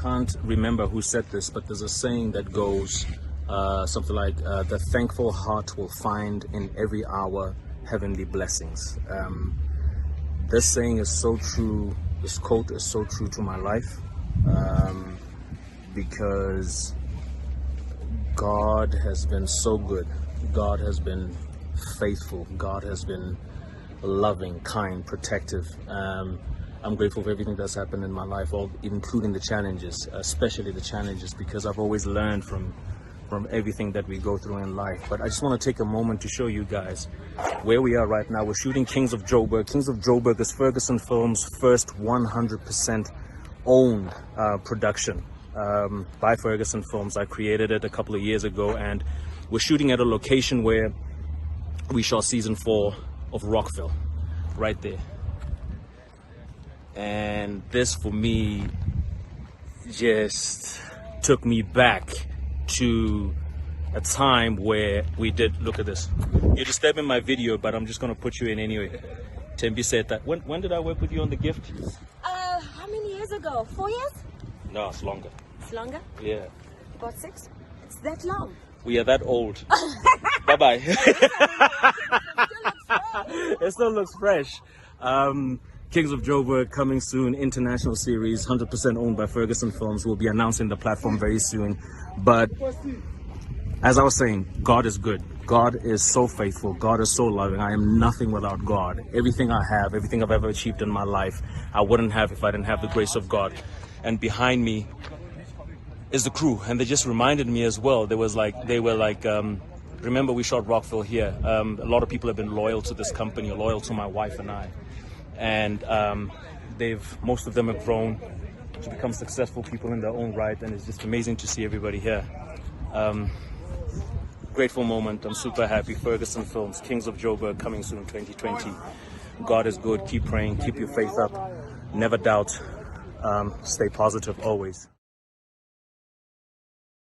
can't remember who said this, but there's a saying that goes something like, the thankful heart will find in every hour heavenly blessings. This saying is so true, this quote is so true to my life, because God has been so good. God has been faithful. God has been loving, kind, protective. I'm grateful for everything that's happened in my life, including the challenges, especially the challenges, because I've always learned from everything that we go through in life. But I just want to take a moment to show you guys where we are right now. We're shooting Kings of Joburg. Kings of Joburg is Ferguson Films' first 100% owned production by Ferguson Films. I created it a couple of years ago, and we're shooting at a location where we shot season 4 of Rockville, right there. And this for me just took me back to a time where we did, look at this, you're disturbing my video, but I'm just going to put you in anyway. Tembi said that, when did I work with you on The Gift? How many years ago? 4 years? No, it's longer. It's longer? Yeah. About 6? It's that long. We are that old. Bye-bye. It still looks fresh. Kings of Joburg coming soon, international series, 100% owned by Ferguson Films. We'll be announcing the platform very soon. But as I was saying, God is good. God is so faithful. God is so loving. I am nothing without God. Everything I have, everything I've ever achieved in my life, I wouldn't have if I didn't have the grace of God. And behind me is the crew, and they just reminded me as well. They were like, remember we shot Rockville here. A lot of people have been loyal to this company, loyal to my wife and I. And most of them have grown to become successful people in their own right, and it's just amazing to see everybody here. Grateful moment. I'm super happy. Ferguson Films, Kings of Joburg, coming soon, 2020. God is good. Keep praying. Keep your faith up. Never doubt. Stay positive always.